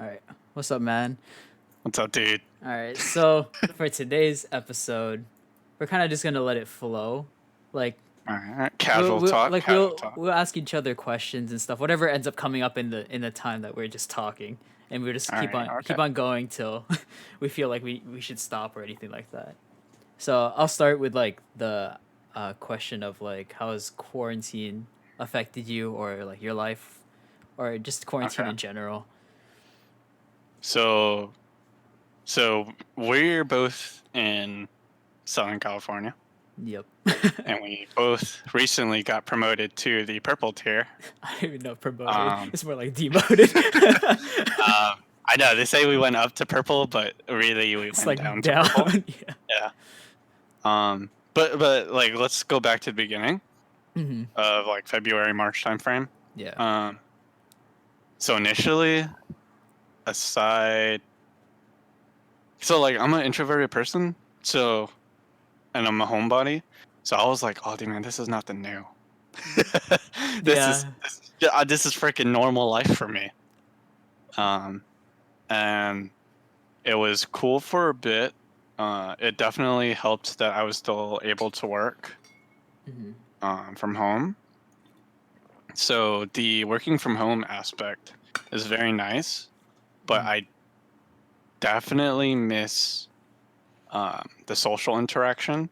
All right. What's up, man? What's up, dude? All right. So, for today's episode, we're kind of just going to let it flow. Like All right, we'll, casual we'll talk, like casual we'll talk. we'll ask each other questions and stuff. Whatever ends up coming up in the time that we're just talking. And we'll just All keep right, on okay. keep on going till we feel like we should stop or anything like that. So, I'll start with like the question of like how has quarantine affected you or like your life or just quarantine Okay. in general. So, so we're both in Southern California, Yep. and we both recently got promoted to the purple tier. I don't even know promoted. Um, It's more like demoted. I know they say we went up to purple, but really we It's went like down to down. purple. Yeah. Yeah. But like let's go back to the beginning Hmm. of like February, March timeframe. Yeah. Um, so initially, aside, so like I'm an introverted person, so and I'm a homebody. So I was like, oh, dude, man, this is nothing new. this is Yeah. this is freaking normal life for me. Um, and it was cool for a bit. It definitely helped that I was still able to work Hmm. from home. So the working from home aspect is very nice, but Hmm. I definitely miss the social interaction.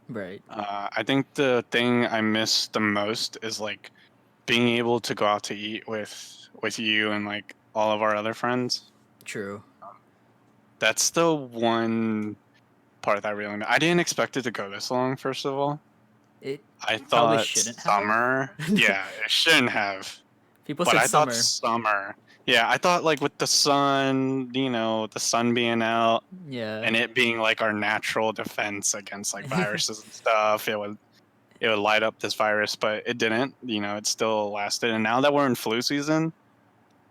Right. I think the thing I miss the most is like being able to go out to eat with you and like all of our other friends. True. That's the one part that I really miss. I didn't expect it to go this long, first of all. It I probably thought shouldn't have. summer. Yeah, it shouldn't have. People But said I thought summer. summer. Yeah, I thought like with the sun, the sun being out Yeah. and it being like our natural defense against like viruses and stuff, it would light up this virus, but it didn't. It still lasted. And now that we're in flu season,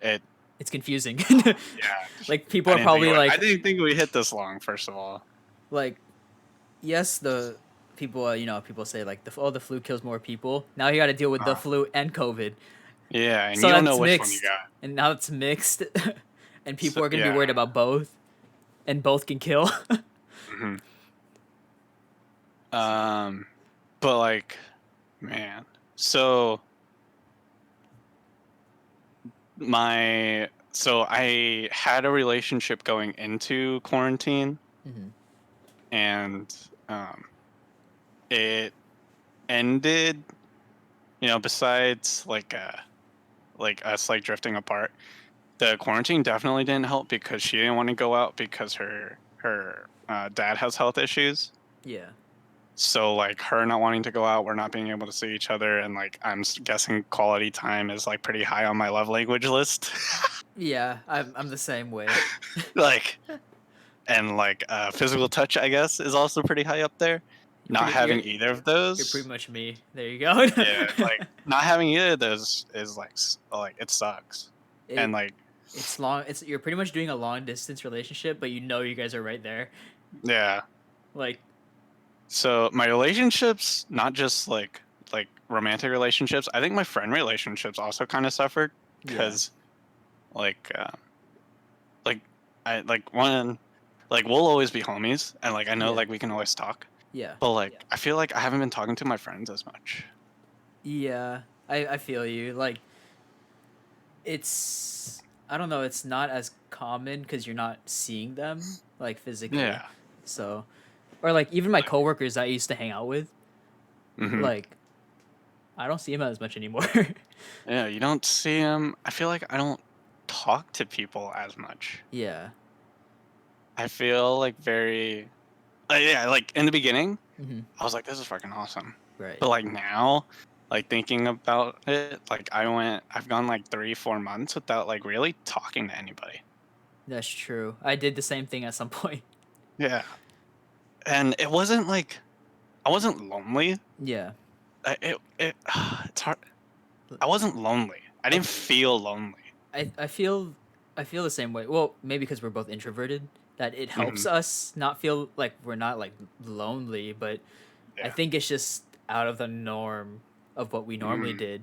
it It's confusing. yeah, Like people are probably I like didn't think we hit this long. First of all, like yes the people people say like the flu kills more people. Now you got to deal with the uh, flu and COVID. yeah, and So you don't know that's which one you mixed. got. And now it's mixed. And So, people are going to be yeah, worried about both and both can kill. hmm um, but like, man, so I had a relationship going into quarantine, Hmm. and um, it ended. Besides like us like drifting apart. The quarantine definitely didn't help because she didn't want to go out because her dad has health issues. Yeah. So like her not wanting to go out, we're not being able to see each other, and like guessing quality time is like pretty high on my love language list. Yeah, I'm the same way. like and like physical touch, I guess, is also pretty high up there. You're Not pretty having either of you're pretty those, much me. There you go. yeah, like not having either of those is like like it sucks, it and like it's long. It's you're pretty much doing a long distance relationship, but you know you guys are right there. yeah. Like So my relationships, not just like romantic relationships, I think my friend relationships also kind of suffered yeah, because like like I like one like we'll always be homies and like I know yeah, like we can always talk, yeah, but like I feel like I haven't been talking to my friends as much. yeah. I feel you. Like it's I don't know. It's not as common because you're not seeing them like physically. Yeah. So or like even my Like, coworkers that I used to hang out with, hmm like I don't see them as much anymore. Yeah, you don't see them. I feel like I don't talk to people as much. Yeah. I feel like very yeah, like in the beginning Hmm. I was like, this is fucking awesome. Right. But like now, like thinking about it, like I've gone like 3, 4 months without like really talking to anybody. That's true. I did the same thing at some point. Yeah. And it wasn't like, I wasn't lonely. Yeah. It's hard. I wasn't lonely. I I didn't feel lonely. I feel the same way. Well, maybe because we're both introverted, that it Hmm helps us not feel like we're not like lonely, but I Yeah. think it's just out of the norm of what we normally hmm did.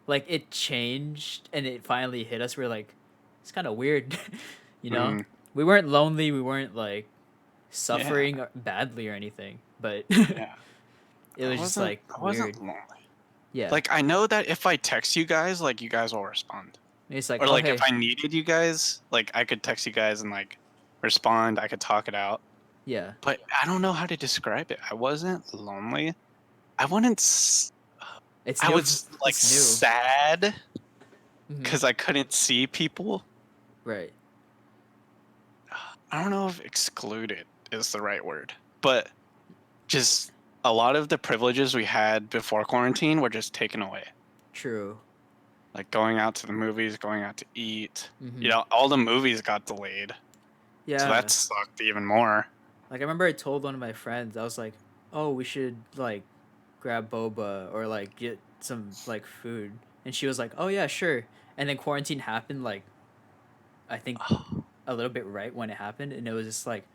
Like it changed and it finally hit us. We're like, it's kind of weird. You know, Mm, we weren't lonely, we weren't like yeah, suffering badly or anything, but yeah. it was just like I wasn't weird. lonely. Yeah, Like I know that if I text you guys, like you guys will respond. it's like, Or oh like if hey, I needed you guys, like I could text you guys and like respond. I could talk it out. yeah, But I don't know how to describe it. I wasn't lonely. I wouldn't. it's I new, was like it's new. sad Hmm. because I couldn't see people. Right. I don't know if excluded is the right word, but just a lot of the privileges we had before quarantine were just taken away. True. Like going out to the movies, going out to eat. Hmm. All the movies got delayed. So that Yeah. sucked even more. Like I remember I told one of my friends, I was like, "Oh, we should like grab boba or like get some like food," and she was like, "Oh yeah, sure." And then quarantine happened, like I think a little bit right when it happened, and it was just like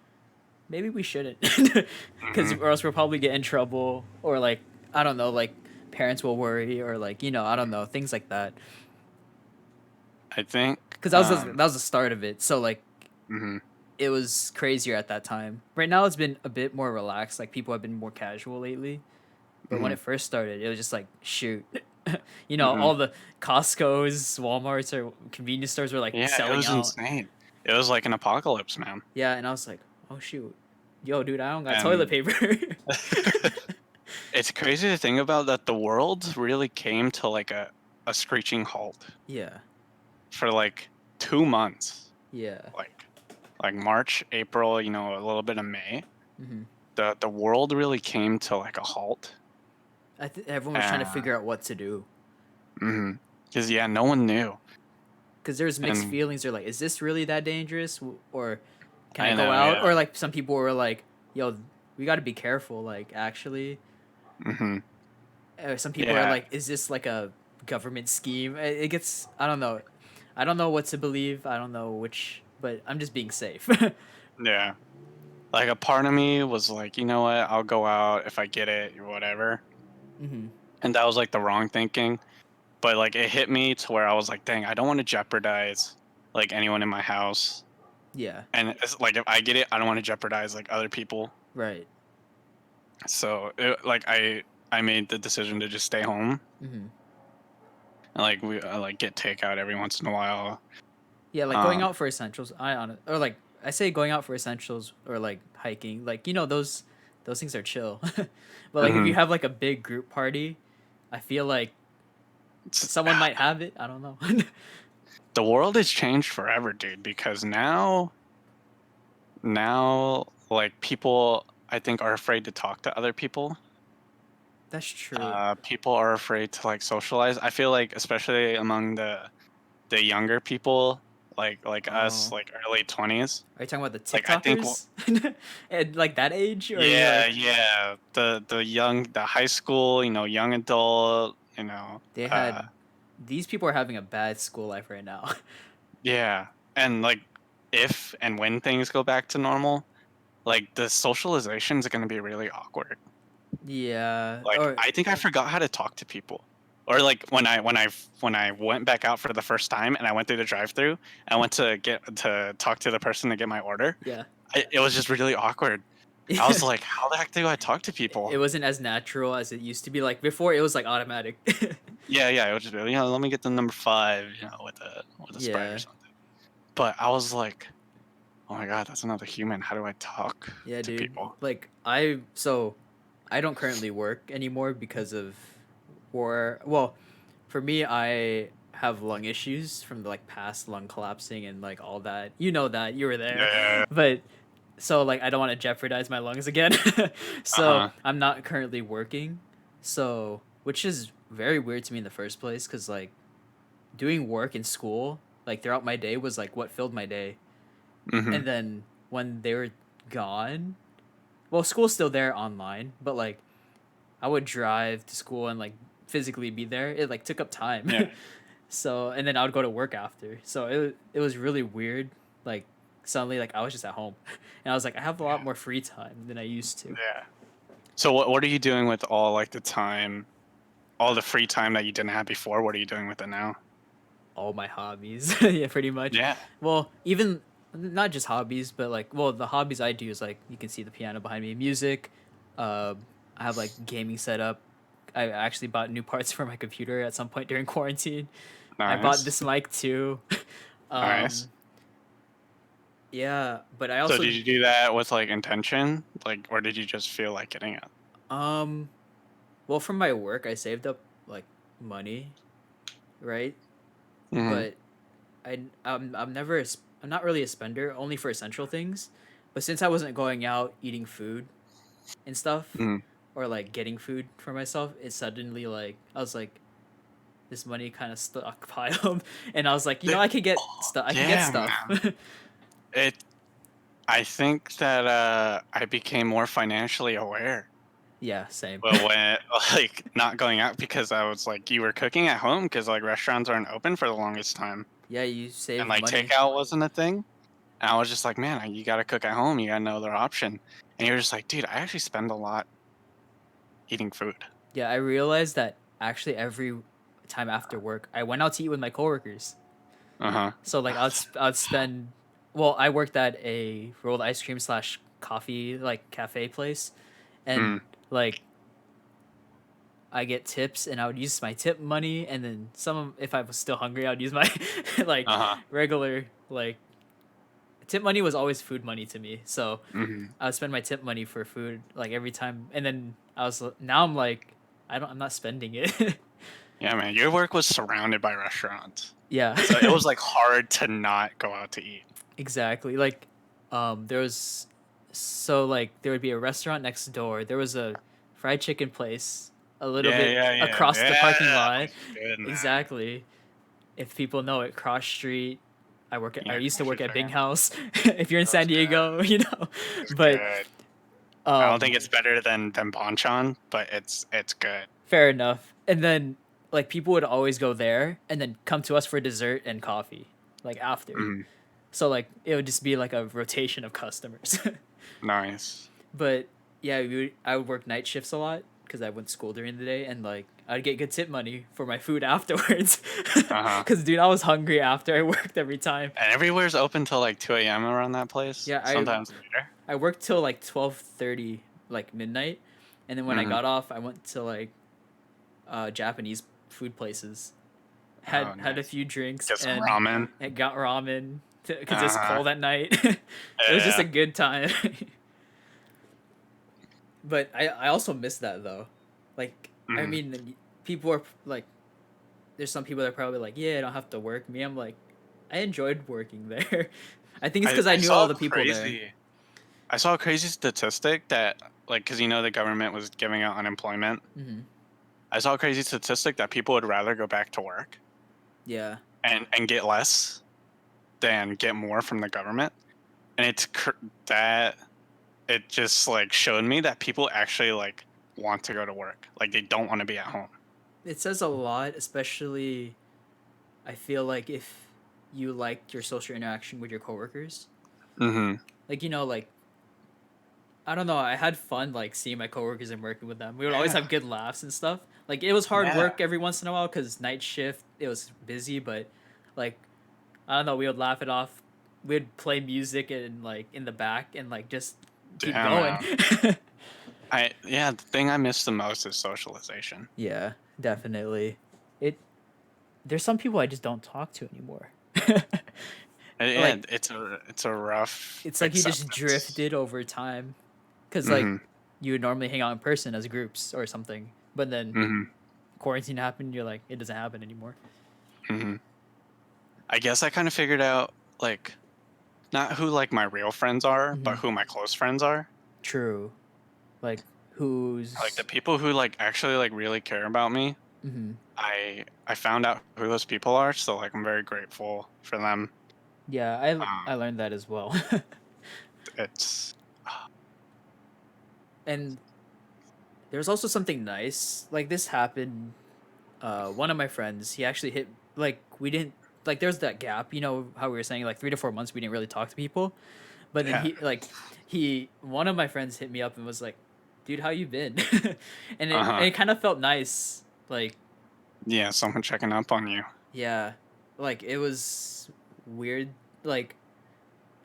maybe we shouldn't, because Hmm. or else we'll probably get in trouble or like I don't know, like parents will worry or like I don't know things like that. I think. Because that was the start of it. So like Mhm, it was crazier at that time. Right now it's been a bit more relaxed. Like people have been more casual lately. But when mhm, it first started, it was just like shoot. mhm. All the Costco's, Walmarts, or convenience stores were like Yeah, it selling was out. insane. It was like an apocalypse, man. Yeah, and I was like, oh shoot, yo, dude, I don't got toilet And paper. it's crazy to think about that the world really came to like a screeching halt Yeah, for like 2 months. yeah. Like March, April, a little bit of May. Hmm. The world really came to like a halt. Everyone was trying to Uh, figure out what to do because yeah, no one knew. because there's mixed And feelings. They're like, is this really that dangerous, or can I I go know, out? yeah. Or like some people were like, yo, we got to be careful. Like actually, Hmm. some people are Yeah, like, is this like a government scheme? It gets, I don't know. I don't know what to believe. I don't know which, but I'm just being safe. yeah. Like a part of me was like, you know what, I'll go out if I get it or whatever. Hmm. And that was like the wrong thinking. But like it hit me to where I was like, dang, I don't want to jeopardize like anyone in my house. Yeah. And it's like if I get it, I don't want to jeopardize like other people. Right. So like I made the decision to just stay home Hmm. and like we like get takeout every once in a while. Yeah, like going Um, out for essentials. Or like I say going out for essentials or like hiking. Like those things are chill. But like if you mhm. have like a big group party, I feel like someone might have it. I don't know. The world has changed forever, dude. Because now like people I think are afraid to talk to other people. That's true. People are afraid to like socialize. I feel like especially among the younger people, like us, Oh, like early 20s. are you talking about the Like I think TikTokers? And like that age, or you're yeah, like yeah, the high school, young adult, they uh had these people are having a bad school life right now. yeah. And like if and when things go back to normal, like the socializations are going to be really awkward. Yeah. Like Or I think I forgot how to talk to people. Or like when I went back out for the first time and I went through the drive-through, I went to get to talk to the person to get my order. yeah. It was just really awkward. I was like, how the heck do I talk to people? It wasn't as natural as it used to be. Like before, it was like automatic. Yeah, yeah. It was just really, let me get the number five, with a Sprite or Yeah, something. But I was like, oh my god, that's another human. How do I talk yeah, to dude. people? Like I don't currently work anymore because of war. Well, for me, I have lung issues from the like past lung collapsing and like all that. You know that you were there, Yeah. but so like I don't want to jeopardize my lungs again. Uh So huh. I'm not currently working. So which is very weird to me in the first place because like doing work in school like throughout my day was like what filled my day. Mhm. And then when they were gone, well, school's still there online, but like I would drive to school and like physically be there. It like took up time. Yeah. So and then I would go to work after. So it was really weird. Like suddenly like I was just at home, and I was like I have a lot more free time than I used to. Yeah. So what are you doing with all like the time, all the free time that you didn't have before? What are you doing with it now? all my hobbies. Yeah, pretty much. Yeah. Well, even not just hobbies, but like, well, the hobbies I do is like you can see the piano behind me, music. Uh, I have like gaming set up. I actually bought new parts for my computer at some point during quarantine. I bought Nice. this mic too. Nice. um, yeah, but I So also did you do that with like intention, like, or did you just feel like getting it? um, well, from my work, I saved up like money, right? Hmm. But I'm never I'm not really a spender, only for essential things. But since I wasn't going out eating food and stuff, Hmm. or like getting food for myself, it suddenly like I was like this money kind of stockpiled, and I was like, I could get stuff. I could get Yeah, stuff. man. It. I think that I became more financially aware. Yeah, same. Well, when like not going out because I was like, you were cooking at home because like restaurants aren't open for the longest time, Yeah, you and save like money. takeout wasn't a thing. And I was just like, man, you got to cook at home. You got no other option. And you're just like, dude, I actually spend a lot eating food. Yeah, I realized that actually every time after work, I went out to eat with my coworkers. Uh huh. So like I'd spend. Well, I worked at a rolled ice cream slash coffee like cafe place, and Mm, like I get tips, and I would use my tip money, and then if I was still hungry, I would use my like uh huh. regular like tip money was always food money to me. So Hmm. I would spend my tip money for food like every time, and then now I'm like I'm not spending it. Yeah, man, your work was surrounded by restaurants, Yeah. so it was like hard to not go out to eat. Exactly. Like, there was, so like there would be a restaurant next door. There was a fried chicken place a little Yeah, bit yeah, yeah, across the yeah. parking That lot. place is good, man. Exactly. If people know it, cross street. I Yeah, used to country work at Big chicken. House. If you're in That was San good. Diego, It's But good. I don't um, think it's better than Bonchon, but it's good. fair enough. And then like people would always go there and then come to us for dessert and coffee like after. Mm, So like it would just be like a rotation of customers. nice. But yeah, I would work night shifts a lot because I went to school during the day, and like I'd get good tip money for my food afterwards. Uh huh. Because dude, I was hungry after I worked every time. And everywhere's open till like 2 a.m. around that place. Yeah, Sometimes later. I worked till like 12:30, like midnight, and then when I Hmm. got off, I went to like Japanese food places. Oh, Had a nice. few drinks Get some and ramen. got ramen because Uh it's huh. cold at night. It was just a Yeah. good time. But I also miss that though. Like I Hmm. mean, people are like, there's some people that are probably like, yeah, I don't have to work. Me, I'm like, I enjoyed working there. I think it's I because I I knew saw all a the people there. crazy. I saw a crazy statistic that like because the government was giving out unemployment. Hmm. I saw a crazy statistic that people would rather go back to work Yeah, and get less than get more from the government. And that it just like showed me that people actually like want to go to work. Like they don't want to be at home. it says a lot, especially I feel like if you liked your social interaction with your coworkers, Hmm. like like I don't know, I had fun like seeing my coworkers and working with them. We would always Yeah. have good laughs and stuff. Like it was hard Yeah. work every once in a while because night shift it was busy, but like I don't know, we would laugh it off. We'd play music and like in the back and like just keep Yeah, going. man. The thing I miss the most is socialization. Yeah, definitely. It There's some people I just don't talk to anymore. Yeah, Like it's a rough it's like you just acceptance. drifted over time cuz like Mhm. you would normally hang out in person as groups or something. But then Mhm. quarantine happened, you're like it doesn't happen anymore. Mhm. I guess I kind of figured out like not who like my real friends are, but Hmm. who my close friends are. True. Like Like the who's people who like actually like really care about me. hmm I found out who those people are, so like I'm very grateful for them. Yeah, I Um, learned that as well. it's And there's also something nice. Like this happened, one of my friends, he actually hit like we didn't like there's that gap, how we were saying like 3 to 4 months we didn't really talk to people. But then yeah. he one of my friends hit me up and was like, "Dude, how you been?" And Uh-huh. it kind of felt nice. Like, Yeah, someone checking up on you. yeah. like it was weird. Like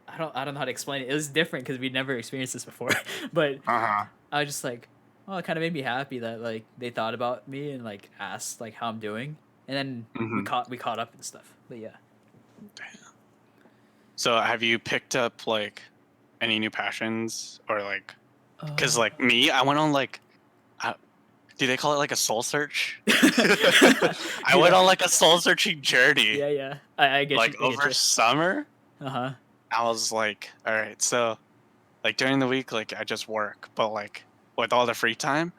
I don't know how to explain it. It was different because we'd never experienced this before. But Uh-huh. I was just like, oh, it kind of made me happy that like they thought about me and like asked like how I'm doing, and then Hmm. we caught up and stuff. But yeah. So have you picked up like any new passions or like, because Uh, like me, I went on like, uh, do they call it like a soul search? I went yeah, on like a soul searching journey yeah. I get you. like I get over you. summer. Uh huh. I was like, all right, so like during the week, like I just work, but like with all the free time,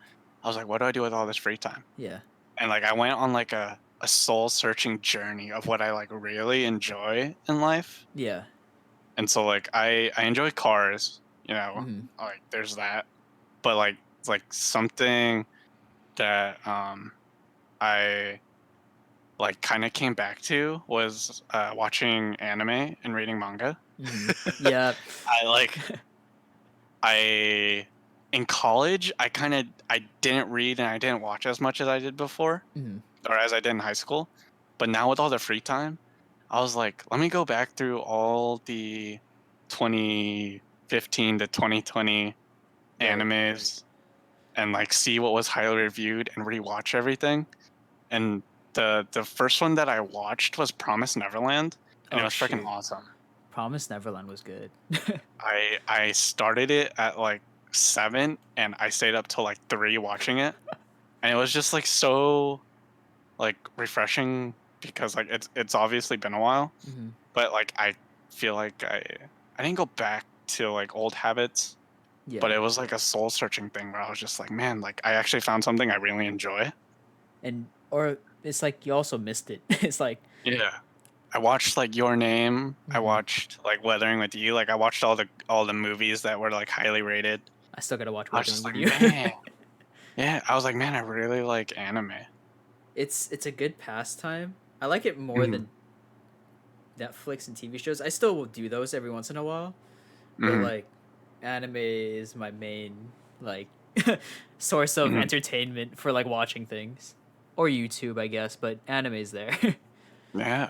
I was like, what do I do with all this free time? Yeah. And like I went on like a soul searching journey of what I like really enjoy in life. Yeah. And so like I enjoy cars, you know, Mm-hmm. like there's that. But like it's like something that I like kind of came back to was watching anime and reading manga. Mm-hmm. Yeah. I like I in college I didn't read and I didn't watch as much as I did before Mm-hmm. or as I did in high school. But now with all the free time, I was like, let me go back through all the 2015 to 2020 Right. animes and like see what was highly reviewed and rewatch everything. And the first one that I watched was Promise Neverland, and it Oh was freaking shoot. awesome. Promise Neverland was good. I started it at like 7 and I stayed up till like 3 watching it. And it was just like so like refreshing because like it's obviously been a while, Mm-hmm. but like I feel like I didn't go back to like old habits, but Yeah. it was like a soul searching thing where I was just like, man, like I actually found something I really enjoy. And or it's like you also missed it. It's like, Yeah. I watched like Your Name. I mm-hmm. watched like Weathering with You. Like I watched all the movies that were like highly rated. I still gotta watch I was Weathering just with like, You. man. Yeah, I was like, man, I really like anime. It's a good pastime. I like it more Hmm. than Netflix and TV shows. I still will do those every once in a while, but Hmm. like anime is my main like source of Hmm. entertainment for like watching things or YouTube, I guess, but anime's there. Yeah.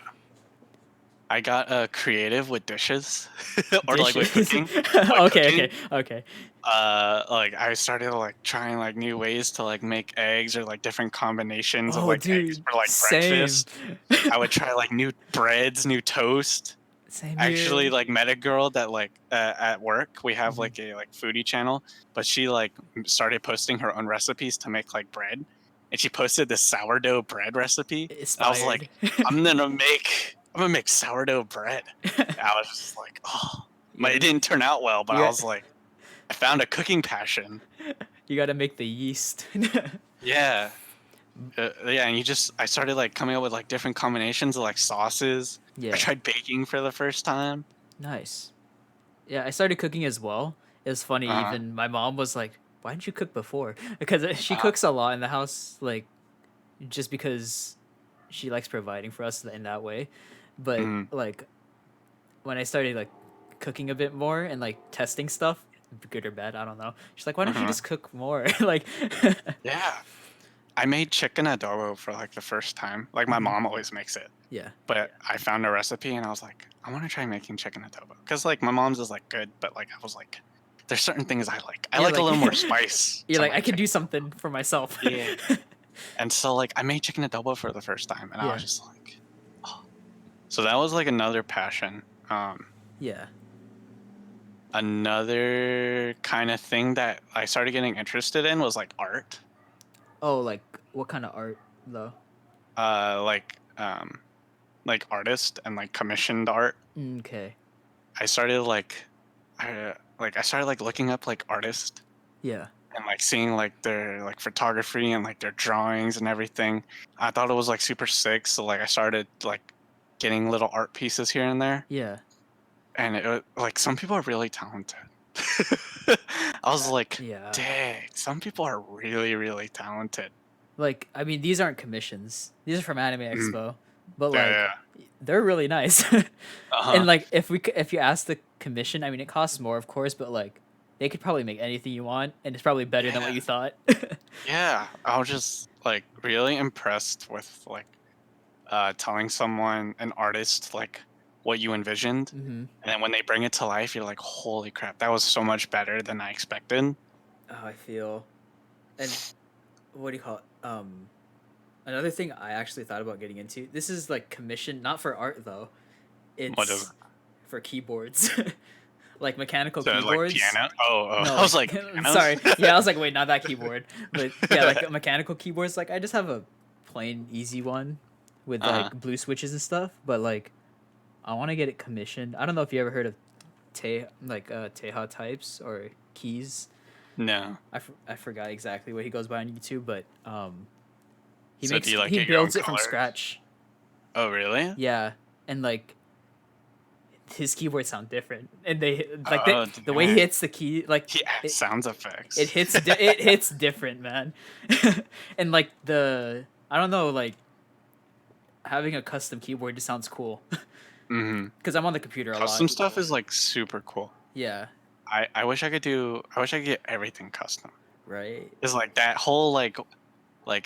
I got creative with dishes or like with Dishes. cooking. Like Okay, cooking. okay, okay. Like I started like trying like new ways to like make eggs or like different combinations of Oh, like eggs dude, for like same. breakfast. I would try like new breads, new toast. Same Actually here. like met a girl that like at work we have Mhm. like a like foodie channel, but she like started posting her own recipes to make like bread, and she posted this sourdough bread recipe, and I was like, Inspired. I'm gonna make sourdough bread. And I was just like, oh, You my it gotta, didn't turn out well, but you I got, was like, I found a cooking passion. you gotta make the yeast. Yeah. Yeah, and I started like coming up with like different combinations of like sauces. I Yeah, tried baking for the first time. nice. Yeah, I started cooking as well. It was funny. Uh-huh. Even my mom was like, "Why didn't you cook before?" Because she Uh-huh. cooks a lot in the house, like just because she likes providing for us in that way. But Mhm. like when I started like cooking a bit more and like testing stuff, good or bad, I don't know. She's like, "Why don't you Uh-huh. just cook more?" Like, Yeah. I made chicken adobo for like the first time. Like my mhm, mom always makes it, yeah, but I found a recipe and I was like, I want to try making chicken adobo because like my mom's is like good, but like I was like, there's certain things I like. I you're like a like, little more spice you're to like, my I can do chicken. something for myself. Yeah. And so like I made chicken adobo for the first time, and I was Yeah, just like, oh. So that was like another passion. yeah. Another kind of thing that I started getting interested in was like art. Oh, like what kind of art though? Uh, like um, like artist and like commissioned art. Okay, I started I started like looking up like artists yeah. and like seeing like their like photography and like their drawings and everything. I thought it was like super sick, so like I started like getting little art pieces here and there, Yeah. and like some people are really talented. I was like, Yeah. dang, some people are really really talented. Like, I mean, these aren't commissions. These are from Anime Mm, Expo, but yeah, like, yeah. they're really nice. Uh And huh. like, if you ask the commission, I mean, it costs more, of course, but like, they could probably make anything you want, and it's probably better than what Yeah, you thought. yeah. I was just like really impressed with like telling someone, an artist, like what you envisioned, Mm-hmm. and then when they bring it to life, you're like, holy crap, that was so much better than I expected. Oh, I feel. And what do you call it? Another thing I actually thought about getting into. This is like commission, not for art though. What is it? It's for keyboards, like mechanical So like keyboards. piano? Oh, No, I was like like pianos. sorry. Yeah, I was like, wait, not that keyboard, but yeah, like mechanical keyboards. Like I just have a plain easy one with Uh-huh. like blue switches and stuff. But like I want to get it commissioned. I don't know if you ever heard of Teha types or keys. No. I forgot exactly what he goes by on YouTube, but So do you like he get your own builds it from colors? scratch. Oh, really? Yeah, and like his keyboards sound different, and Oh, the way he dang. hits the key, like He adds it, sounds it effects. it hits different, man. And like I don't know, like having a custom keyboard just sounds cool Hmm. because I'm on the computer a lot. Custom stuff is like super cool. Yeah, I wish I could do. I wish I could get everything custom. right. It's like that whole like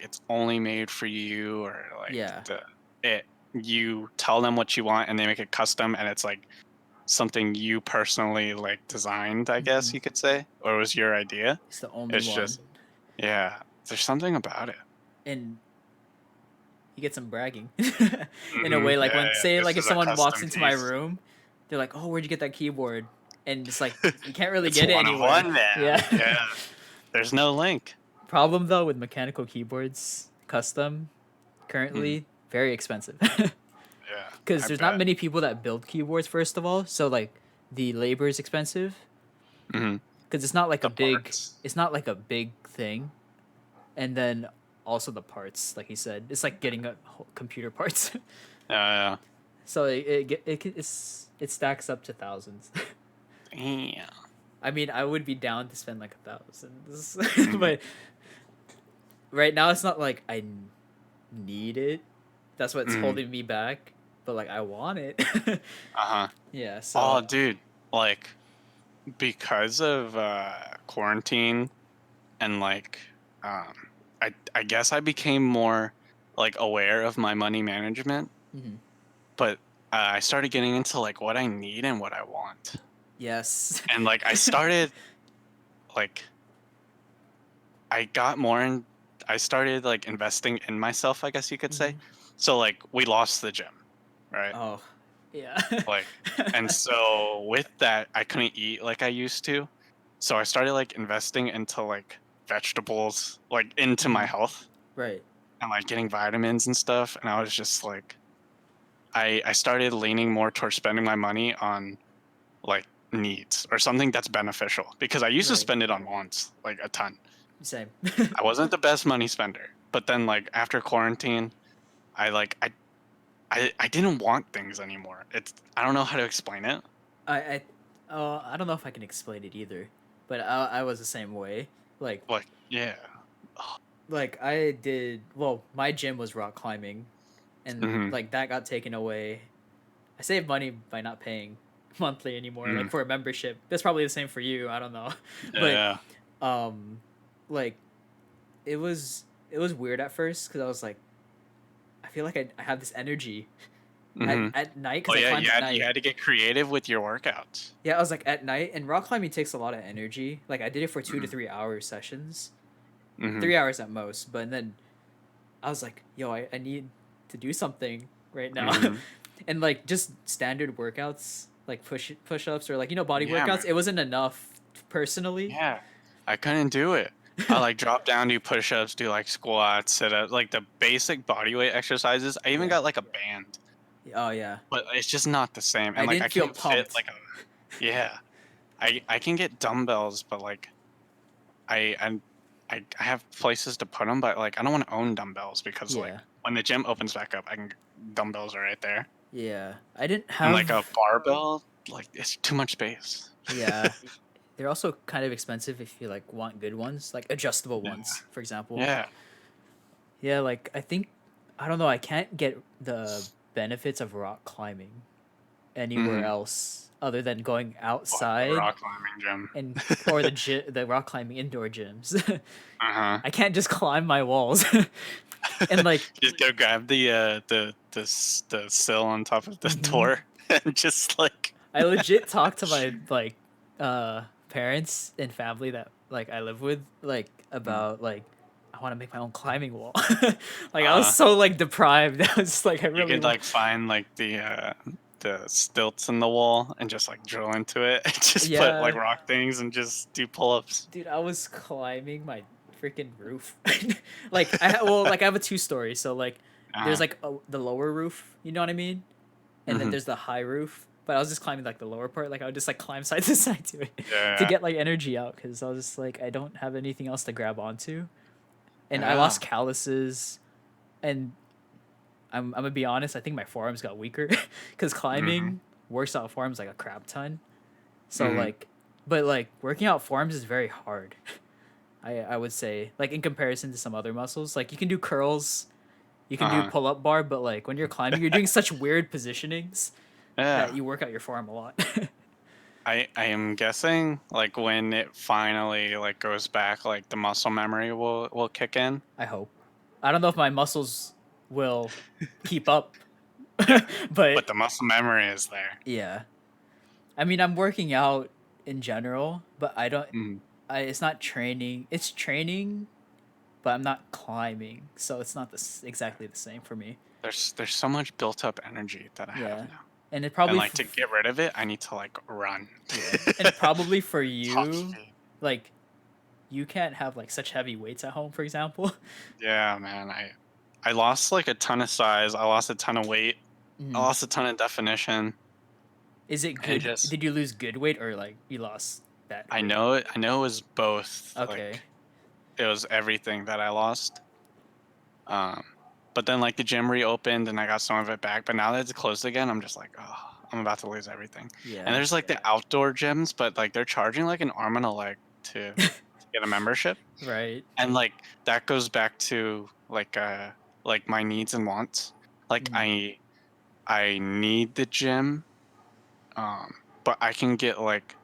it's only made for you, or like Yeah, the it you tell them what you want and they make it custom, and it's like something you personally like designed, I guess hmm you could say, or was your idea. it's the only It's one, just, yeah, there's something about it. and you get some bragging in a Hmm. way. Like Yeah, when yeah, say this like if is a someone walks custom into my piece. room, they're like, "Oh, where'd you get that keyboard?" And it's like you can't really It's get it one of anywhere. one, man. Yeah. Yeah, there's no link. Problem though with mechanical keyboards, custom, Mhm. currently very expensive. Yeah, Because I there's not bet. many people that build keyboards first of all, so like the labor is expensive Hmm. because it's not like a The big parts. thing, and then also the parts, like he said, it's like getting a whole computer parts. Yeah, So it stacks up to thousands. yeah. I mean, I would be down to spend like 1,000, Mhm. but right now it's not like need it. That's what's Mhm. holding me back. But like I want it. Uh-huh. Yeah. Oh, So. dude, like because of quarantine and like um I guess I became more like aware of my money management, Mhm. but I started getting into like what I need and what I want. Yes. And like I started like I got more in I started like investing in myself, I guess you could say. Mhm. So like we lost the gym, right? Oh. Yeah. Like, and so with that, I couldn't eat like I used to. So I started like investing into like vegetables, like into my Mhm. health, Right. and like getting vitamins and stuff. And I was just like, I started leaning more towards spending my money on like needs or something that's beneficial, because I used to Right. spend it on wants like a ton. Same. I wasn't the best money spender, but then like after quarantine, I like I didn't want things anymore. It's I don't know how to explain it. I I don't know if I can explain it either, but I was the same way. Like Like, yeah. I did well. My gym was rock climbing, and Hmm. like that got taken away. I saved money by not paying monthly anymore, like Hmm. for a membership. That's probably the same for you. I don't know, but Yeah. um, like it was weird at first because I was like, I feel like I have this energy Hmm. at night Oh because I yeah, climbed at you night. had to get creative with your workouts. Yeah, I was like at night, and rock climbing takes a lot of energy. Like I did it for 2 to 3 hour sessions, Hmm. 3 hours at most. But then I was like, yo, I need to do something right now, Hmm. and like just standard workouts, like push ups or like body Yeah, workouts. man. It wasn't enough personally. Yeah, I couldn't do it. I like drop down, do push-ups, do like squats, sit up, like the basic body weight exercises. I even Yeah. got like a band, Oh yeah. but it's just not the same. I And like I didn't feel can't fit pumped. like a yeah. I can get dumbbells, but like I and I have places to put them, but like I don't want to own dumbbells because like Yeah. when the gym opens back up, dumbbells are right there. Yeah. I didn't And like a have. barbell, like it's too much space. Yeah. They're also kind of expensive if you like want good ones, like adjustable Yeah. ones, for example. Yeah. Yeah, like I think I don't know, I can't get the benefits of rock climbing anywhere Hmm. else other than going Like the outside rock climbing gym. and or the rock climbing indoor gyms. Uh-huh. I can't just climb my walls. And like Just go grab the the sill on top of the Hmm. door and just like I legit talked to my parents and family that like I live with like Mm. about like I want to make my own climbing wall. Like I was uh so like deprived. I was just like I you really could want. like find like the stilts in the wall and just like drill into it and just put like Yeah, rock things and just do pull-ups. dude, I was climbing my freaking roof. Like I have a two-story, so like there's Uh, like the lower roof, you know what I mean? And then mhm. there's the high roof. But I was just climbing like the lower part. Like I would just like climb side to side to it to Yeah, get like energy out because I was just like I don't have anything else to grab onto, and I yeah. lost calluses, and I'm gonna be honest. I think my forearms got weaker because Mhm, climbing works out forearms like a crap ton. So mhm. like, but like working out forearms is very hard. I would say like in comparison to some other muscles, like you can do curls, you can do Uh-huh. pull up bar, but like when you're climbing, you're doing such weird positionings that Yeah. you work out your forearm a lot. I am guessing like when it finally like goes back, like the muscle memory will kick in. I hope. I don't know if my muscles will keep up, Yeah. but But the muscle memory is there. yeah. I mean, I'm working out in general, but I don't. Mhm. It's not training. It's training, but I'm not climbing, so it's not exactly the same for me. There's so much built up energy that I have Yeah, now. and it And probably like to get rid of it, I need to like run. yeah, and probably for Top you, speed. like you can't have like such heavy weights at home, for example. Yeah, man. I lost like a ton of size. I lost a ton of weight. I Mhm. lost a ton of definition. Is it And it good? just Did you lose good weight or like you lost bad weight? I know it was both. Okay. Like it was everything that I lost. Um, but then like the gym reopened and I got some of it back. But now that it's closed again, I'm just like, oh, I'm about to lose everything. And Yeah. there's like the outdoor gyms, but like they're charging like an arm and a leg to get a membership. Right. And like that goes back to like my needs and wants. Like Mhm. I need the gym, um, but I can get like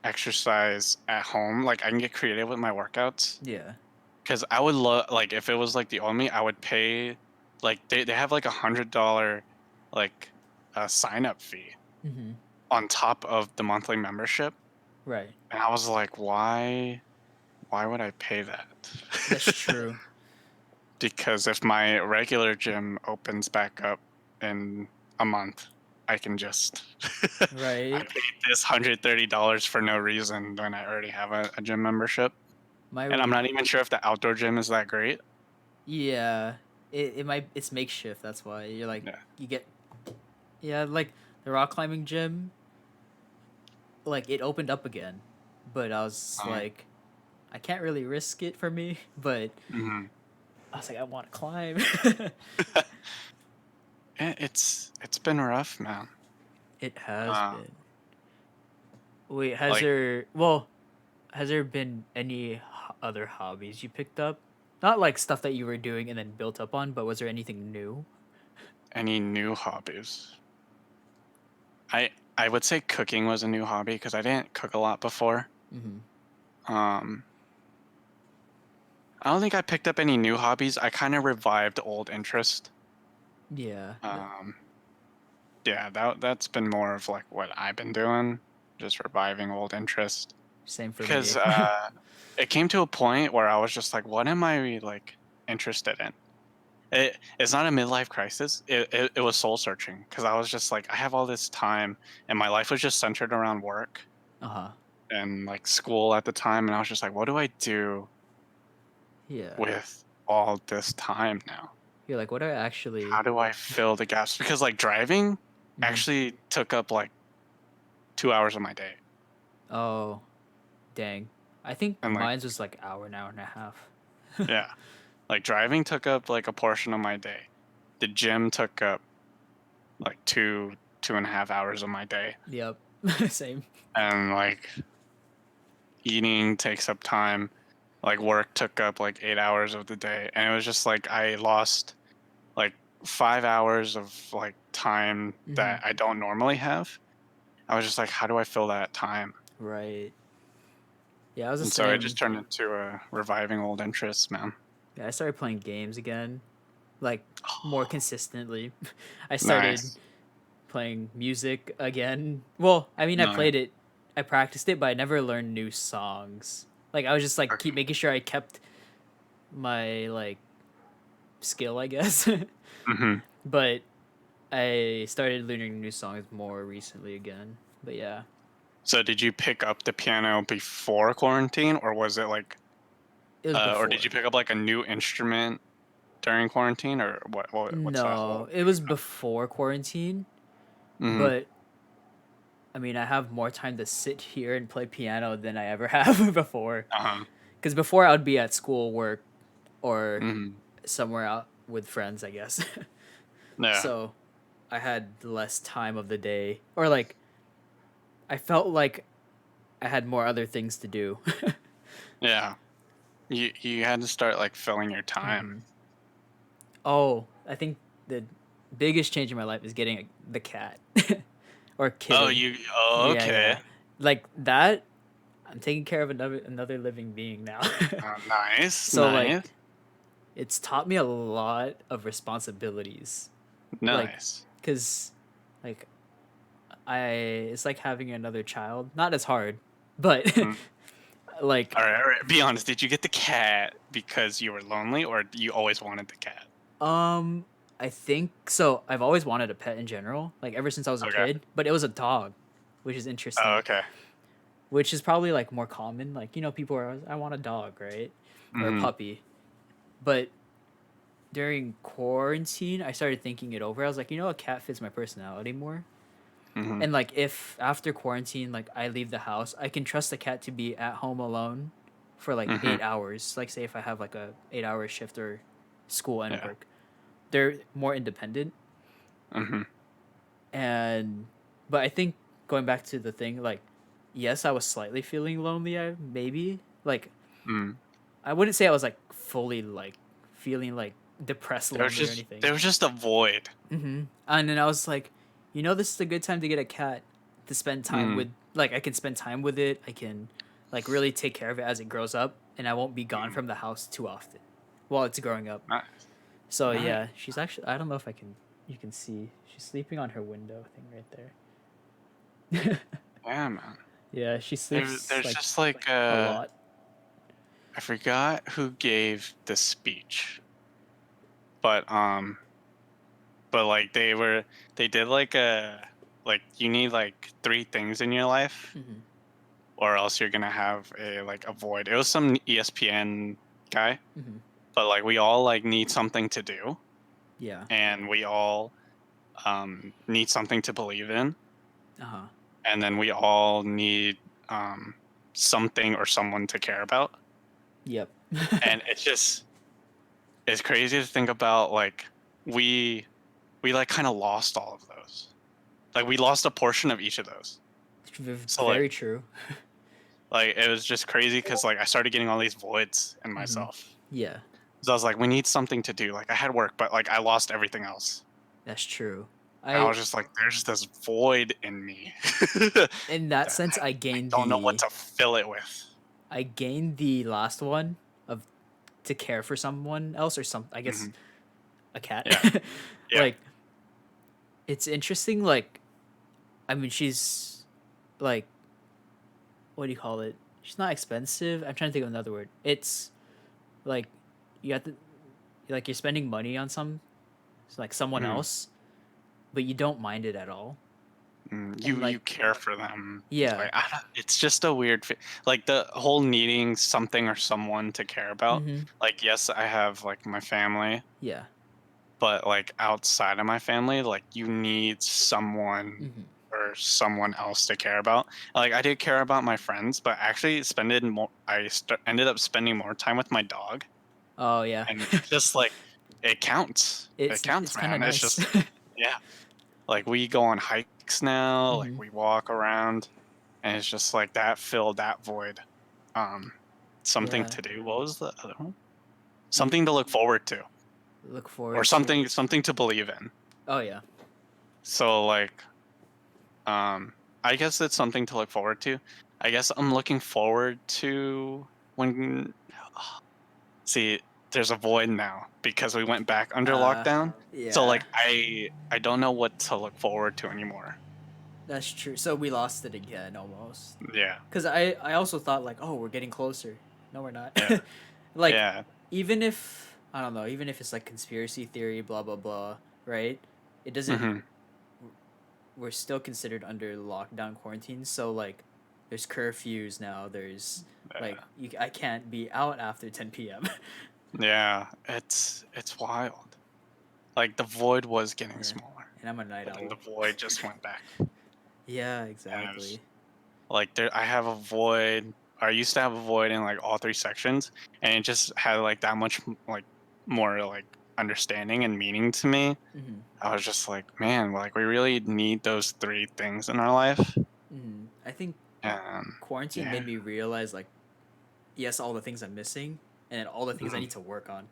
exercise at home. Like I can get creative with my workouts. Yeah. 'Cause I would love like, if it was, like, the only I would pay like, they have, like, $100, like, sign-up fee Mhm. on top of the monthly membership, Right. and I was like, Why would I pay that?" That's true. Because if my regular gym opens back up in a month, I can just I Right. paid this $130 for no reason when I already have a gym membership, My and I'm not even sure if the outdoor gym is that great. yeah. It might it's makeshift. That's why you're like Yeah. you get yeah like the rock climbing gym like it opened up again, but I was Um, like I can't really risk it for me. But mhm. I was like I want to climb. It's been rough, man. It has Uh, been. Wait, has like there has there been any other hobbies you picked up? Not like stuff that you were doing and then built up on, but was there anything new? any new hobbies. I would say cooking was a new hobby because I didn't cook a lot before. Mm-hmm. Um, I don't think I picked up any new hobbies. I kind of revived old interest. Yeah, Um, yeah, that's been more of like what I've been doing, just reviving old interest. same for Because me. it came to a point where I was just like, what am I like interested in? It's not a midlife crisis. It was soul searching because I was just like, I have all this time, and my life was just centered around work Uh-huh. and like school at the time, and I was just like, what do I do Yeah. with all this time now? You're like, what are How actually do I fill the gaps? Because like driving Mhm. actually took up like 2 hours of my day, Oh, dang. I think and like mine's was like an hour and a half. yeah, like driving took up like a portion of my day. The gym took up like 2.5 hours of my day, Yep. Same. and like eating takes up time. Like work took up like 8 hours of the day, and it was just like I lost like 5 hours of like time Mm-hmm. that I don't normally have. I was just like, how do I fill that time? Right. Yeah, I was the And so it same. just turned into a reviving old interests, man. Yeah, I started playing games again. like more consistently. I started Nice. playing music again. Well, I mean, I Nice. played it, I practiced it, but I never learned new songs. Like I was just like keep Okay. making sure I kept my like skill, I guess. Hmm. But I started learning new songs more recently again. But yeah, So did you pick up the piano before quarantine, or was it like, it was or did before. you pick up like a new instrument during quarantine, or what's that No, whole it thing was about? before quarantine, Hmm. but I mean, I have more time to sit here and play piano than I ever have before. Uh-huh. Because before I would be at school, work, or Hmm. somewhere out with friends, I guess. Yeah. So I had less time of the day, or like I felt like I had more other things to do. Yeah. You had to start like filling your time. Hmm. Oh, I think the biggest change in my life is getting the cat or Oh, kitten. you. Oh, Yeah, okay. yeah. Like that, I'm taking care of another living being now. Nice. So Nice. like it's taught me a lot of responsibilities. Like Nice. cuz like I it's like having another child. Not as hard, but Mm. like All right. All right. Be honest. Did you get the cat because you were lonely, or you always wanted the cat? um I think so. I've always wanted a pet in general, like ever since I was a Okay. kid, but it was a dog, which is Oh, interesting. okay. Which is probably like more common. Like, people are always, I want a dog, right? Or a Hmm. puppy. But during quarantine, I started thinking it over. I was like, a cat fits my personality more. Hmm. And like if after quarantine, like I leave the house, I can trust the cat to be at home alone for like Hmm. 8 hours. Like say if I have like a 8 hour shift or school and Yeah. work. They're more independent. Hmm. And but I think going back to the thing, like, yes, I was slightly feeling lonely, maybe. Like Mm. I wouldn't say I was like fully like feeling like depressed, lonely or anything. There was just a void. And then I was like, this is a good time to get a cat to spend time Mm. with. Like I can spend time with it. I can like really take care of it as it grows up, and I won't be gone Mm. from the house too often while it's growing up. Nice. So Nice. yeah, she's actually. I don't know if I can. You can see she's sleeping on her window thing right there. Yeah, man. Yeah, she sleeps There's like just like a lot. I forgot who gave the speech, but like they did like you need like three things in your life, Hmm. or else you're gonna have a void. It was some ESPN guy, Hmm. but like we all like need something to do, Yeah. and we all need something to believe in, Uh huh. and then we all need um something or someone to care about. Yep. And it's crazy to think about, like, we like kind of lost all of those. Like we lost a portion of each of those. So Very true. like it was just crazy because like I started getting all these voids in Hmm. myself. Yeah, So I was like, we need something to do. Like I had work, but like I lost everything else. that's true. And I I was just like, there's this void in me In that that sense, I don't know what to fill it with. I gained the last one of to care for someone else or some, I guess, Hmm. a cat. Yeah, yeah. Like it's interesting. Like I mean, she's like, what do you call it? She's not expensive. I'm trying to think of another word. It's like you have to like you're spending money on like someone Mhm. else, but you don't mind it at all. And You like care for them. yeah. Like it's just a weird like the whole needing something or someone to care about. Mm-hmm. Like yes, I have like my family, Yeah. but like outside of my family, like you need someone Mm-hmm. or someone else to care about. Like I did care about my friends, but actually spended more. Ended up spending more time with my dog, Oh yeah. and it's just like it counts. It counts, It's kind of man. It's nice. just yeah. Like we go on hikes now. Like Hmm. we walk around, and it's just like that filled that void. Um, something Yeah. to do. What was the other one? You Something to look forward to, look or forward to. something to believe in. Oh yeah. So like I guess it's something to look forward to. I guess I'm looking forward to when see. there's a void now because we went back under Uh, lockdown. So yeah, like I don't know what to look forward to anymore. that's true. So we lost it again almost. Yeah. Cause I also thought like, oh, we're getting closer. No, we're not. Yeah. Like, Yeah. even if I don't know, even if it's like conspiracy theory, blah blah blah, right? It doesn't. Mhm. We're still considered under lockdown quarantine. So like, there's curfews now. There's like, Yeah. I can't be out after 10 p.m. Yeah. It's wild. Like the void was getting Yeah, smaller, and I'm a night but then the owl. void just went back. Yeah, And it was exactly. like there I have a void. I used to have a void in like all three sections, and it just had like that much like more like understanding and meaning to me. Hmm. I was just like, man, like we really need those three things in our life. I think And quarantine yeah, made me realize like, yes, all the things I'm missing, and all the things I mhm, need to work on.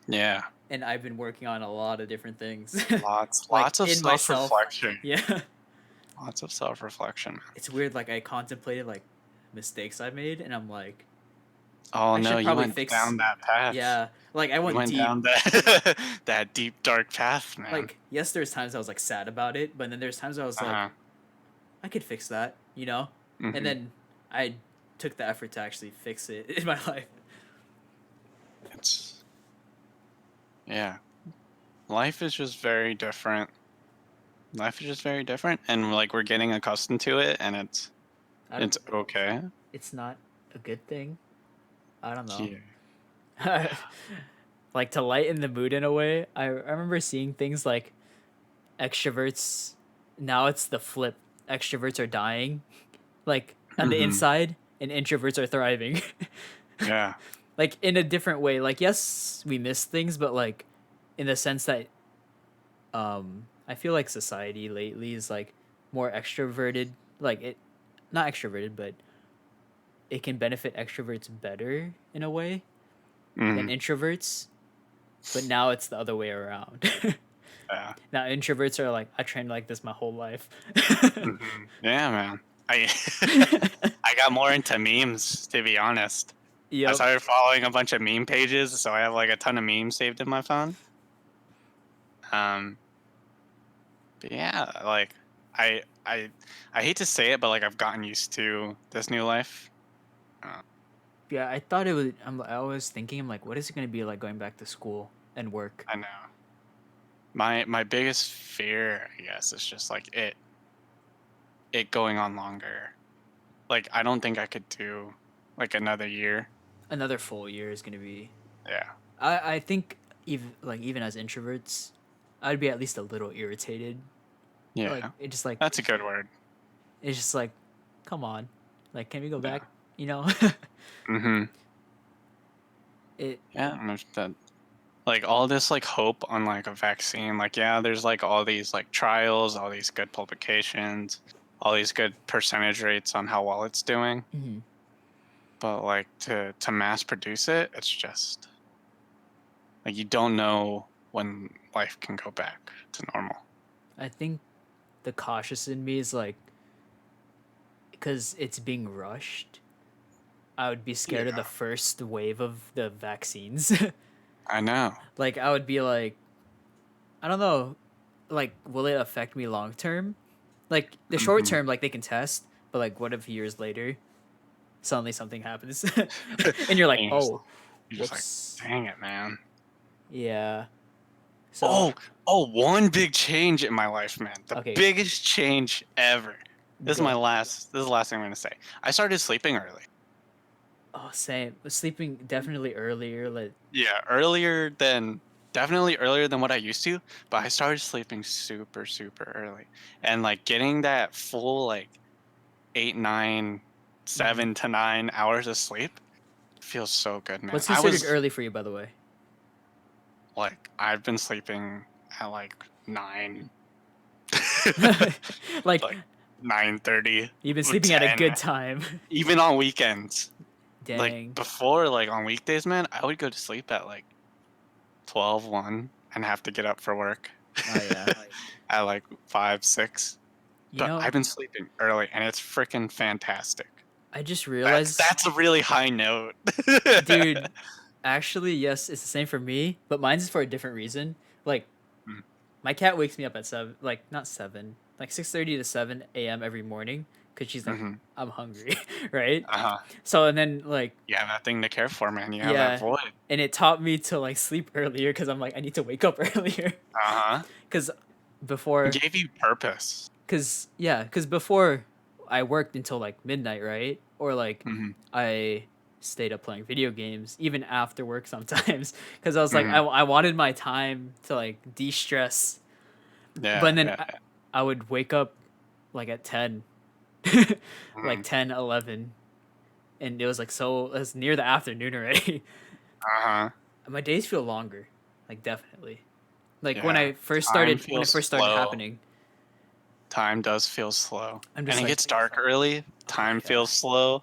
yeah, And I've been working on a lot of different things, like lots of in self myself. reflection, Yeah, lots of self reflection. it's weird. Like I contemplated like mistakes I made, and I'm like, Oh I no, should you probably went fix. down that path. Yeah, like I You went went deep. down that that deep dark path, man. Like yes, there's times I was like sad about it, but then there's times I was Uh like, huh. I could fix that, you know. And Hmm. then I took the effort to actually fix it in my life. It's yeah. Life is just very different. Life is just very different, and like we're getting accustomed to it, and I don't. it's okay. It's not a good thing. I don't know. Yeah. Like to lighten the mood in a way. I remember seeing things like extroverts. Now it's the flip. Extroverts are dying, like on the Hmm. inside, and introverts are thriving. Yeah. Like in a different way. Like yes, we miss things, but like in the sense that I feel like society lately is like more extroverted. Like it, not extroverted, but it can benefit extroverts better in a way than Hmm. introverts. But now it's the other way around. Yeah. Now introverts are like, I trained like this my whole life. Hmm. Yeah, man. I I got more into memes, to be honest. I Yep. started following a bunch of meme pages, so I have like a ton of memes saved in my phone. Um, but yeah, like I I I hate to say it, but like I've gotten used to this new life. Uh, Yeah, I thought it would. I was thinking, I'm like, what is it going to be like going back to school and work? I know. My biggest fear, I guess, is just like it going on longer. Like I don't think I could do like another year. Another full year is going to be. Yeah. I think even as introverts, I'd be at least a little irritated. Like Yeah. it just like That's a good word. it's just like, come on, like can we go back? Yeah. You know, Mhm. it. Yeah, and there's that like all this like hope on like a vaccine. Like yeah, there's like all these like trials, all these good publications, all these good percentage rates on how well it's doing. Mhm. But like to mass produce it, it's just like you don't know when life can go back to normal. I think the cautious in me is like, because it's being rushed. I would be scared of Yeah, the first wave of the vaccines. I know. Like I would be like, I don't know, like will it affect me long term? Like the short Hmm. term, like they can test, but like what if years later suddenly something happens, and you're like, And oh, you're just like, whoops, dang it, man. yeah. So Oh, oh, one big change in my life, man. The okay, biggest change ever. go. This is the last thing I'm gonna say. I started sleeping early. Oh, same. Sleeping definitely earlier. Like Yeah, definitely earlier than what I used to, but I started sleeping super, super early. And like getting that full like 8, 9, mhm. 7 to 9 hours of sleep feels so good, man. What's I considered was early for you, by the way? like I've been sleeping at like 9, Like like 9:30 you've been or sleeping at a 10, good time. even on weekends. Like Dang. before, like on weekdays, man, I would go to sleep at like 12, 1, and have to get up for work Oh yeah. at like 5, 6. You But know, I've been sleeping early and it's freaking fantastic. I just That's realized, that's a really high note. dude. Actually, yes, it's the same for me, but mine's for a different reason. Like Mm, my cat wakes me up at 7, like not 7, like 6:30 to 7 a.m. every morning because she's like, mm-hmm. I'm hungry, right? Uh-huh. So and then like You have that thing to care for, man. You have that yeah, void. and it taught me to like sleep earlier because I'm like I need to wake up earlier Uh-huh. because It before gave you purpose. because before I worked until like midnight, right? Or like Mm-hmm. I stayed up playing video games even after work sometimes because I was like Mm-hmm. I wanted my time to like de-stress, but Yeah, then yeah, I would wake up like at 10 like mm-hmm. 10, 11, and it was like so it was near the afternoon already. Uh-huh. My days feel longer, like definitely. Like Yeah. Time when it feels first started slow. happening, Time does feel slow. I'm And just it like, gets dark early. oh Time yeah. feels slow.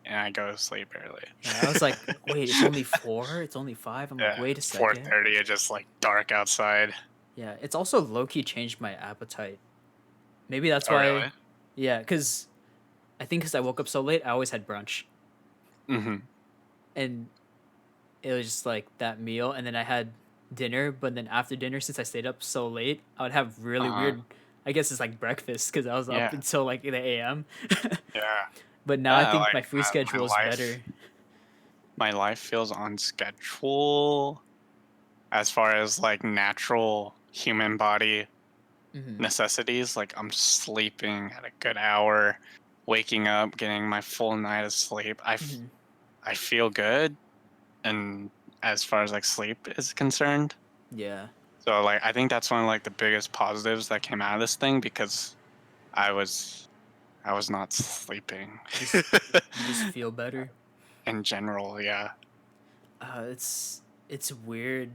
And I go to sleep early. Yeah, I was like, wait, it's only 4? It's only 5? I'm like, Yeah. wait a second. 4:30, it's just like dark outside. Yeah, it's also low key changed my appetite. Maybe that's Oh, why. really? Yeah, because I think because I woke up so late, I always had brunch, Mm-hmm. and it was just like that meal, and then I had dinner. But then after dinner, since I stayed up so late, I would have really Uh-huh. weird. I guess it's like breakfast because I was up Yeah. until like the a.m. Yeah. But now I Yeah, think like my food schedule is better. my life feels on schedule as far as like natural human body Hmm. necessities. Like I'm sleeping at a good hour, waking up, getting my full night of sleep. Hmm. I feel good, and as far as like sleep is concerned. Yeah, So like I think that's one of like the biggest positives that came out of this thing because I was I was not sleeping. just you just feel better. In general, yeah. It's weird.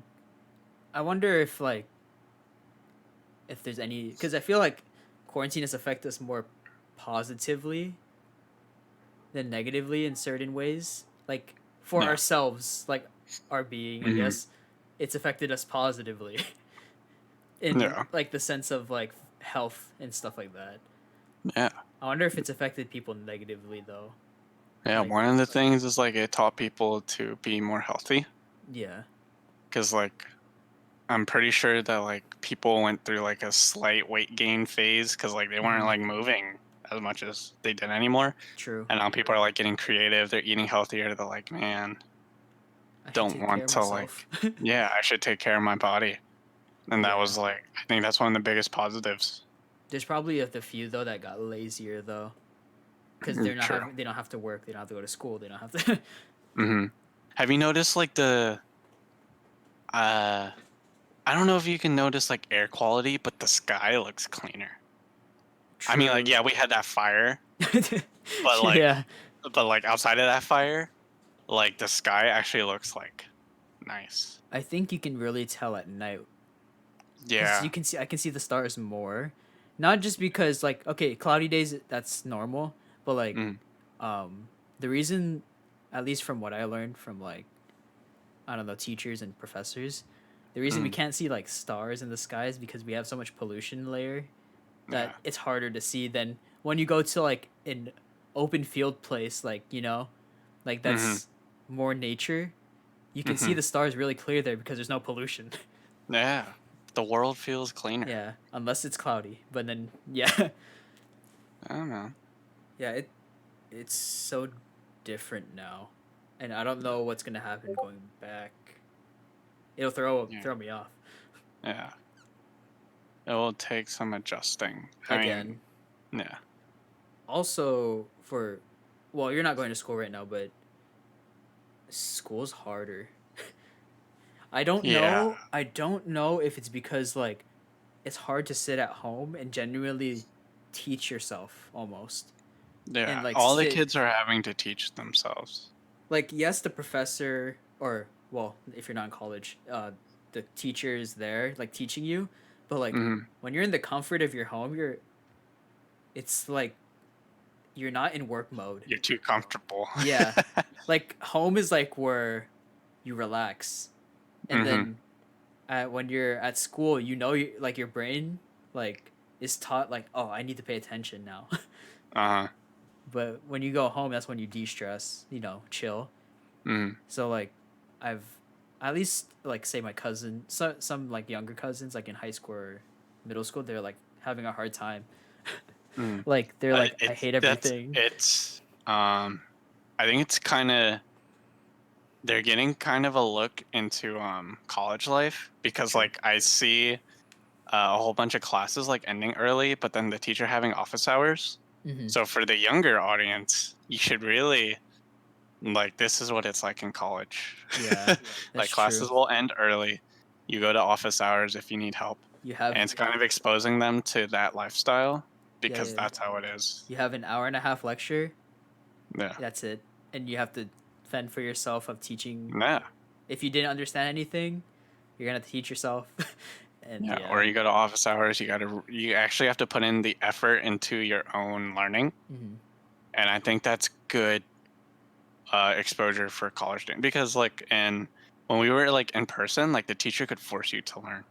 I wonder if there's any because I feel like quarantine has affected us more positively than negatively in certain ways. Like for Yeah. ourselves, like our being, I Hmm. guess it's affected us positively in Yeah. like the sense of like health and stuff like that. Yeah. I wonder if it's affected people negatively though. Yeah. Like One of the things is like it taught people to be more healthy yeah. because like I'm pretty sure that like people went through like a slight weight gain phase because like they weren't Hmm. like moving as much as they did anymore. True. And now people are like getting creative. They're eating healthier. They're like, man, I should don't take care want of to myself. like, yeah, I should take care of my body. And that Yeah. was like, I think that's one of the biggest positives. There's probably the few though that got lazier though, because True. they don't have to work, they don't have to go to school, they don't have to. Hmm. Have you noticed like uh, I don't know if you can notice like air quality, but the sky looks cleaner. I mean, like, True. yeah, we had that fire, but Yeah, like outside of that fire, like the sky actually looks like nice. I think you can really tell at night because Yeah. I can see the stars more, not just because like okay, cloudy days that's normal, but like Mm, um the reason, at least from what I learned from like I don't know teachers and professors, the reason we mm, can't see like stars in the sky is because we have so much pollution layer that yeah. it's harder to see than when you go to like an open field place, like like Hmm. that's more nature. You can see Hmm. the stars really clear there because there's no pollution. Yeah. The world feels cleaner. Yeah, unless it's cloudy. But then yeah, I don't know. yeah, it's so different now, and I don't know what's gonna happen going back. It'll Yeah. throw me off Yeah. It will take some adjusting. I mean, again. yeah. Also, for well, you're not going to school right now, but school's harder. I don't Yeah. know. I don't know if it's because like it's hard to sit at home and genuinely teach yourself almost and Yeah. like All the sit kids are having to teach themselves. like yes the professor or well if you're not in college the teacher is there like teaching you, but like Hmm. when you're in the comfort of your home it's like you're not in work mode. You're too comfortable. Yeah, like home is like where you relax, and Hmm. then when you're at school you like your brain like is taught like oh I need to pay attention now. Uh-huh. But when you go home that's when you de-stress, chill. Hmm. So like I've at least like say my cousin, some like younger cousins like in high school or middle school, they're like having a hard time. Mm. Like they're like, I It's hate that's everything. it's I think it's kind of they're getting kind of a look into college life because True. like I see a whole bunch of classes like ending early, but then the teacher having office hours. Mm-hmm. So for the younger audience, you should really like this is what it's like in college. Yeah, that's Like true. classes will end early. You go to office hours if you need help. You have And it's kind of exposing them to that lifestyle yeah, because yeah, that's how it is. you have an hour and a half lecture. Yeah. That's it, and you have to fend for yourself of teaching. Yeah. If you didn't understand anything, you're gonna have to teach yourself. And Yeah. yeah. Or you go to office hours, you actually have to put in the effort into your own learning. Mm-hmm. And I think that's good exposure for college students because like when we were like in person, like the teacher could force you to learn.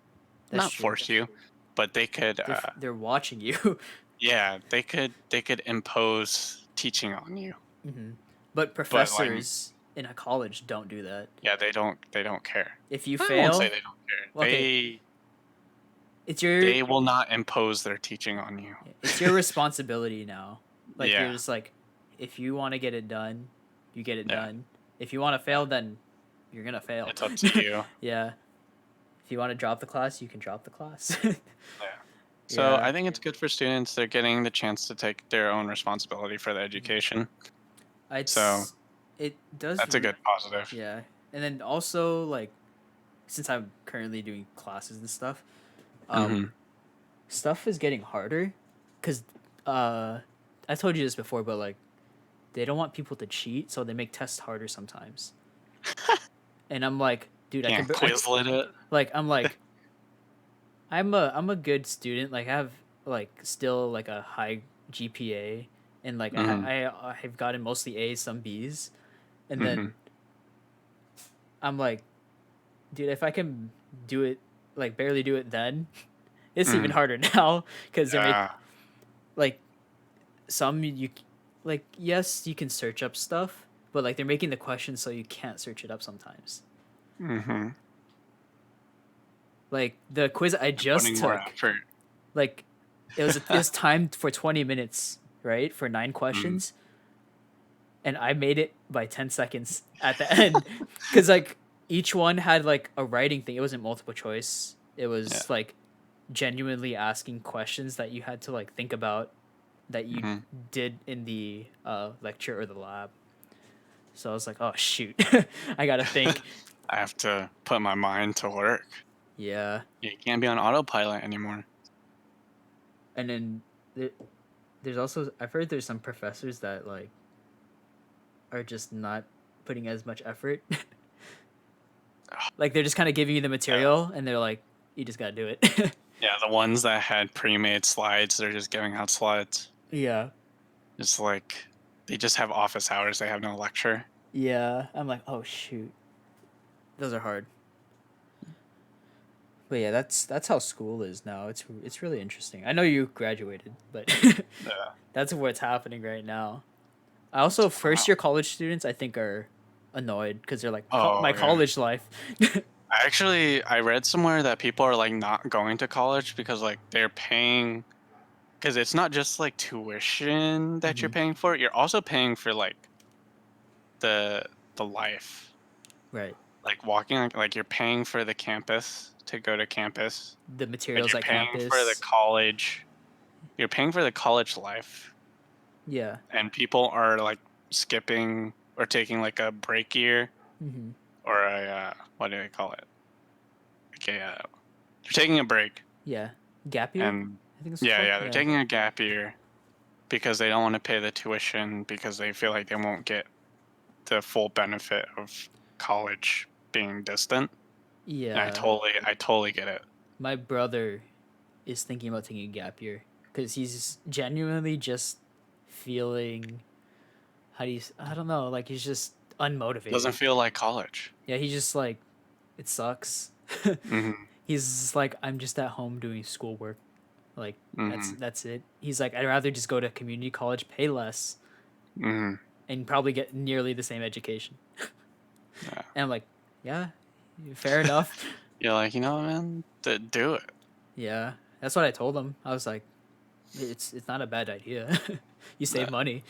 That's Not true. force you, but they could They're watching you. yeah, they could impose teaching on you. Hmm. But But like professors in a college don't do that. yeah, they don't care. If you I won't say fail, they don't care. okay, They it's your they will not impose their teaching on you. it's your responsibility now. Like you're Yeah. just like, if you want to get it done, you get it Yeah. done. If you want to Yeah. fail, then you're gonna fail. It's up to you. Yeah. If you want to drop the class, you can drop the class. Yeah. So Yeah. I think it's good for students. They're getting the chance to take their own responsibility for the Mhm. education. So It's it does that's a good positive. yeah. And then also like since I'm currently doing classes and stuff, um Mm-hmm. stuff is getting harder cuz uh I told you this before, but like they don't want people to cheat, so they make tests harder sometimes. And I'm like, dude, Can't Quizlet it. I'm like I'm a good student. Like I have like still like a high GPA, and like Mm-hmm. I've gotten mostly A's, some B's, and Mm-hmm. then I'm like, dude, if I can do it like barely do it then, it's even Mm. harder now because they're Yeah. like some you like yes you can search up stuff, but like they're making the questions so you can't search it up sometimes. Mm-hmm. Like the quiz I They're just putting more took, effort. like it was timed for 20 minutes, right, for 9 questions, and I made it by 10 seconds at the end, because like each one had like a writing thing. It wasn't multiple choice. It Yeah. was like genuinely asking questions that you had to like think about that you Mm-hmm. did in the lecture or the lab. So I was like, oh shoot, I gotta think. I have to put my mind to work. Yeah, You can't be on autopilot anymore. and then there, there's also I've heard there's some professors that like are just not putting as much effort. Like they're just kind of giving you the Yeah. material and they're like, you just gotta do it. Yeah, the ones that had pre-made slides, they're just giving out slides. Yeah. It's like they just have office hours. They have no lecture. Yeah. I'm like, oh shoot. Those are hard. But yeah, that's how school is now. It's really interesting. I know you graduated, but Yeah. that's what's happening right now. I also first Wow. year college students I think are annoyed because they're like Oh my yeah. college life. I read somewhere that people are like not going to college because like they're paying because it's not just like tuition that you're Hmm. paying for. You're also paying for like the the life. Right. Like walking like you're paying for the campus to go to campus. The Like materials you're at paying for the campus. college. You're paying for the college life. Yeah. And people are like skipping or taking like a break year Hmm. or a what do they call it? Okay, they're taking a break Yeah. Gap year? and I think it's yeah, called. yeah, they're Yeah. taking a gap year because they don't want to pay the tuition because they feel like they won't get the full benefit of college being distant. And Yeah. I totally get it. My brother is thinking about taking a gap year because he's genuinely just feeling I don't know, like he's just Doesn't unmotivated. feel like college. Yeah, he's just like it sucks. Mhm. He's just like I'm just at home doing schoolwork. Like Mhm. that's it. He's like I'd rather just go to community college, pay less, Mhm. and probably get nearly the same education. Yeah. And I'm like, Yeah, fair enough. You're like, you know, man, do it. Yeah, that's what I told him. I was like, it's not a bad idea. You save That- money.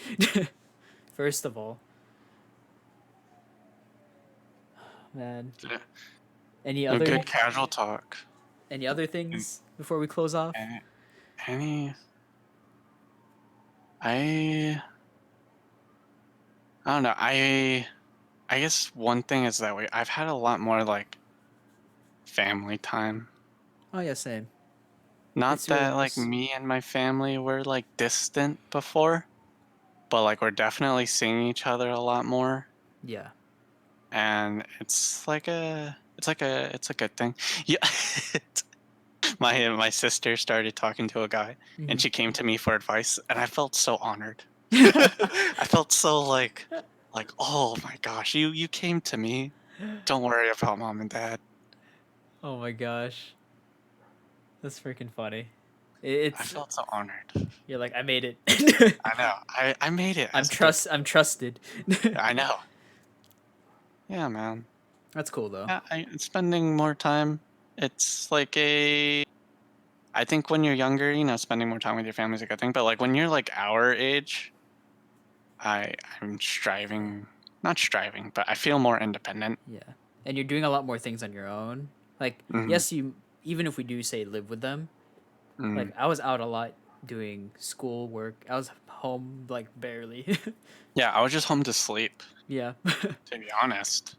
First of all, man. yeah. Any No other good casual talk. any other And, things before we close off? and any, I, I don't know. I guess one thing is that I've had a lot more like family time. Oh yeah, same. Not It's really that like nice. me and my family were like distant before, but like we're definitely seeing each other a lot more, Yeah. and it's a good thing. Yeah. My sister started talking to a guy, and Hmm. she came to me for advice, and I felt so honored. I felt so like, oh my gosh, you came to me. Don't worry about mom and dad. Oh my gosh, that's freaking funny. I It's felt so honored. you're like I made it. I know. I made it I'm as a good. I'm trusted. I know. Yeah, man. That's cool though. Yeah, spending more time. It's like a. I think when you're younger, you know, spending more time with your family is a good thing. But like when you're like our age, I I'm striving, not striving, but I feel more independent. Yeah. And you're doing a lot more things on your own. Like, Hmm. yes, you even if we do say live with them, Mm. like I was out a lot doing school work. I was home like barely. Yeah, I was just home to sleep, Yeah. to be honest.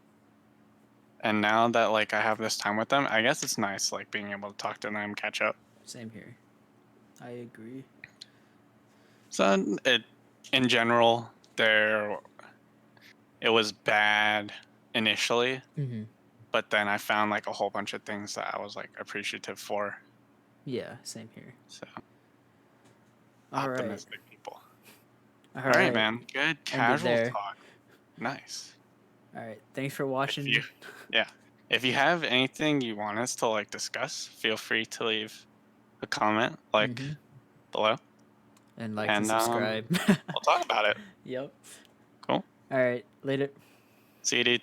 And now that like I have this time with them, I guess it's nice like being able to talk to them, catch up. Same here. I agree. So it, in general, it was bad initially, Hmm. but then I found like a whole bunch of things that I was like appreciative for. Yeah, same here. So All right. optimistic people. All All right, right. man. Good End it casual there. talk. Nice. All right. Thanks for If you, watching. yeah, if you have anything you want us to like discuss, feel free to leave a comment like Hmm. below, And like and and subscribe. we'll talk about it. Yep. Cool. All right. Later. See you, dude.